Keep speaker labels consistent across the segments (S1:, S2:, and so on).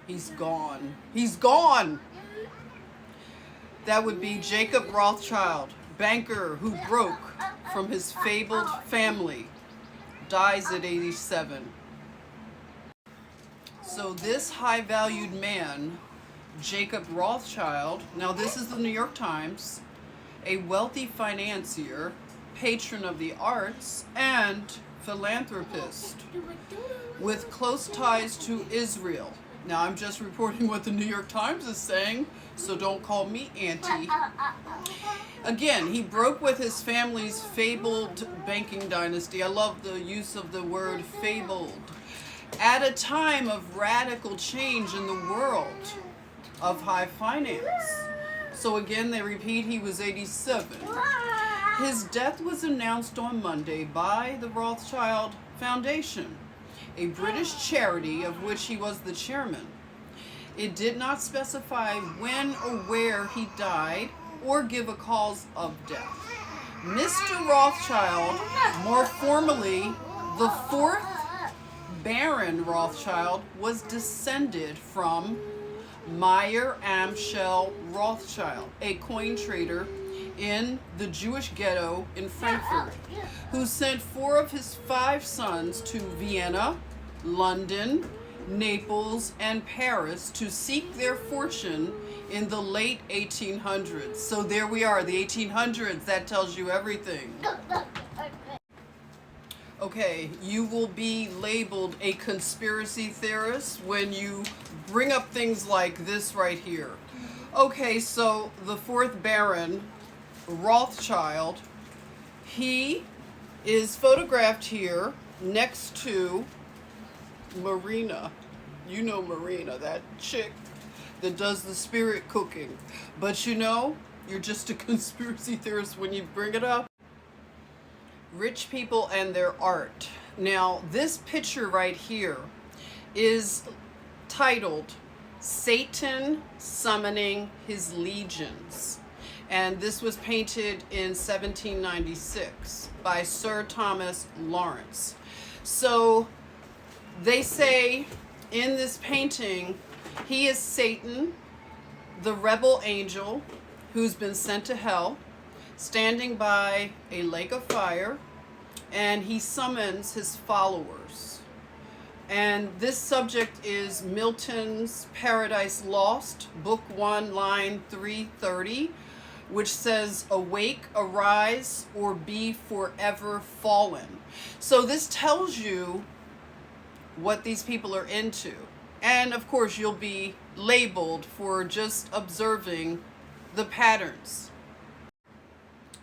S1: He's gone. He's gone! That would be Jacob Rothschild, banker who broke from his fabled family, dies at 87. So this high-valued man, Jacob Rothschild, now this is the New York Times, a wealthy financier, patron of the arts, and philanthropist with close ties to Israel. Now I'm just reporting what the New York Times is saying, so don't call me auntie. Again, he broke with his family's fabled banking dynasty. I love the use of the word fabled. At a time of radical change in the world of high finance. So again, they repeat, he was 87. His death was announced on Monday by the Rothschild Foundation, a British charity of which he was the chairman. It did not specify when or where he died or give a cause of death. Mr. Rothschild, more formally the fourth Baron Rothschild, was descended from Meyer Amschel Rothschild, a coin trader in the Jewish ghetto in Frankfurt, who sent 4 of his 5 sons to Vienna, London, Naples, and Paris to seek their fortune in the late 1800s. So there we are, the 1800s, that tells you everything. Okay, you will be labeled a conspiracy theorist when you bring up things like this right here. Okay, so the 4th Baron Rothschild, he is photographed here next to Marina. You know Marina, that chick that does the spirit cooking. But you know, you're just a conspiracy theorist when you bring it up. Rich people and their art. Now, this picture right here is titled Satan Summoning His Legions. And this was painted in 1796 by Sir Thomas Lawrence. So they say in this painting, he is Satan, the rebel angel who's been sent to hell, standing by a lake of fire, and he summons his followers. And this subject is Milton's Paradise Lost, Book 1, line 330, which says, "Awake, arise, or be forever fallen." So this tells you what these people are into. And of course, you'll be labeled for just observing the patterns.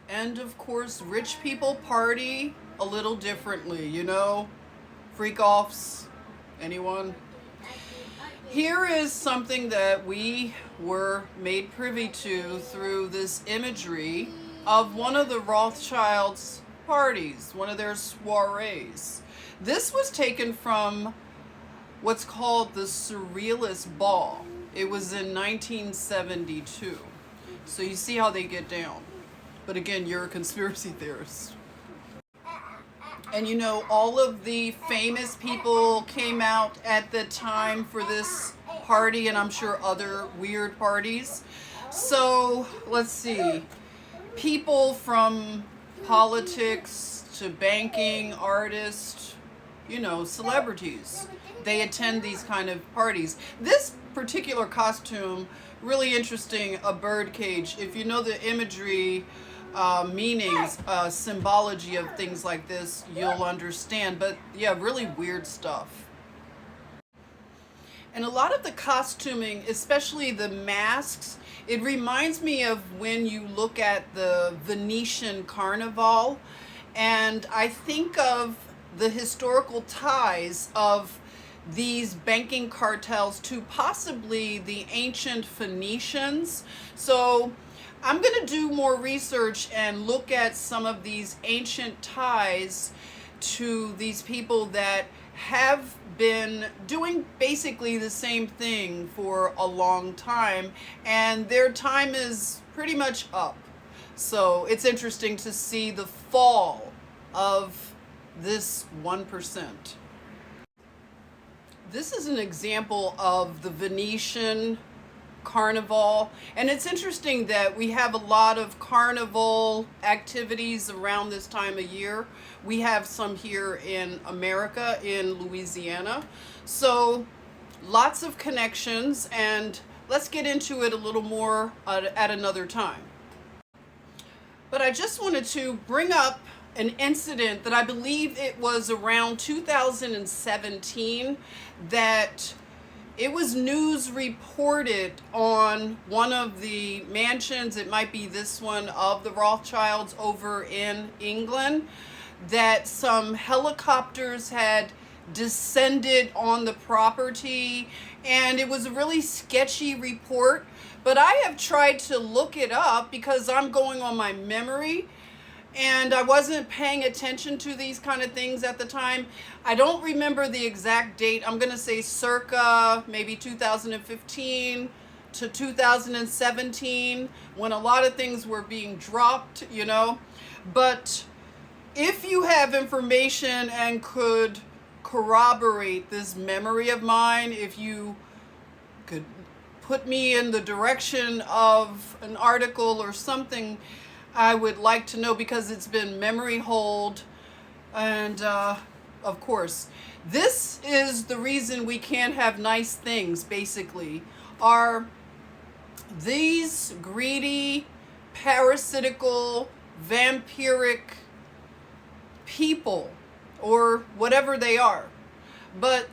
S1: And of course, rich people party a little differently, you know? Freak-offs, anyone? Here is something that we were made privy to through this imagery of one of the Rothschilds' parties, one of their soirees. This was taken from what's called the Surrealist Ball. It was in 1972. So you see how they get down. But again, you're a conspiracy theorist. And you know, all of the famous people came out at the time for this party, and I'm sure other weird parties. So let's see. People from politics to banking, artists, you know, celebrities, they attend these kind of parties. This particular costume, really interesting, a bird cage. If you know the imagery, meanings, symbology of things like this, you'll understand. But yeah, really weird stuff. And a lot of the costuming, especially the masks, it reminds me of when you look at the Venetian Carnival, and I think of the historical ties of these banking cartels to possibly the ancient Phoenicians. So I'm going to do more research and look at some of these ancient ties to these people that have been doing basically the same thing for a long time, and their time is pretty much up. So it's interesting to see the fall of this 1%. This is an example of the Venetian Carnival, and it's interesting that we have a lot of carnival activities around this time of year. We have some here in America, in Louisiana, so lots of connections, and let's get into it a little more at another time. But I just wanted to bring up an incident that I believe it was around 2017 that it was news reported on one of the mansions, it might be this one, of the Rothschilds over in England, that some helicopters had descended on the property, and it was a really sketchy report. But I have tried to look it up because I'm going on my memory, and I wasn't paying attention to these kind of things at the time. I don't remember the exact date. I'm going to say circa maybe 2015 to 2017, when a lot of things were being dropped, you know. But if you have information and could corroborate this memory of mine, if you could put me in the direction of an article or something, I would like to know, because it's been memory hold. And of course, this is the reason we can't have nice things, basically, are these greedy, parasitical, vampiric people, or whatever they are. But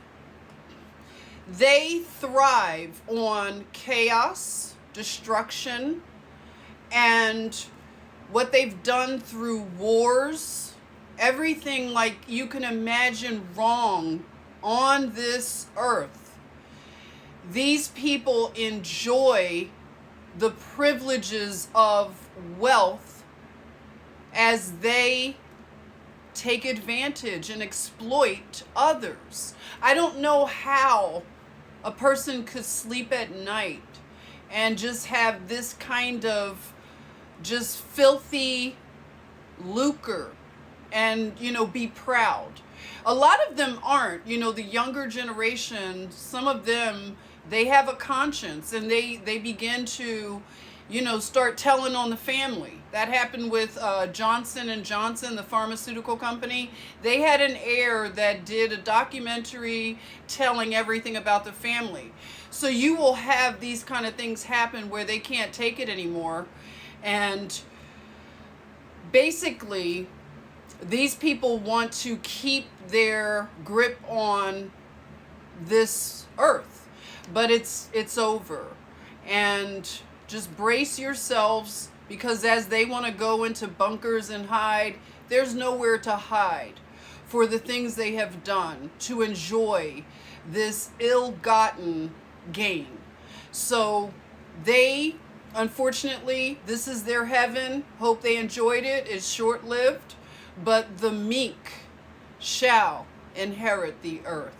S1: they thrive on chaos, destruction, and what they've done through wars, everything like you can imagine wrong on this earth. These people enjoy the privileges of wealth as they take advantage and exploit others. I don't know how a person could sleep at night and just have this kind of just filthy lucre and, you know, be proud. A lot of them aren't, you know, the younger generation, some of them, they have a conscience, and they begin to, you know, start telling on the family. That happened with Johnson & Johnson, the pharmaceutical company. They had an heir that did a documentary telling everything about the family. So you will have these kind of things happen where they can't take it anymore. And basically, these people want to keep their grip on this earth. But it's over. And just brace yourselves, because as they want to go into bunkers and hide, there's nowhere to hide for the things they have done to enjoy this ill-gotten gain. So they, unfortunately, this is their heaven. Hope they enjoyed it. It's short-lived, but the meek shall inherit the earth.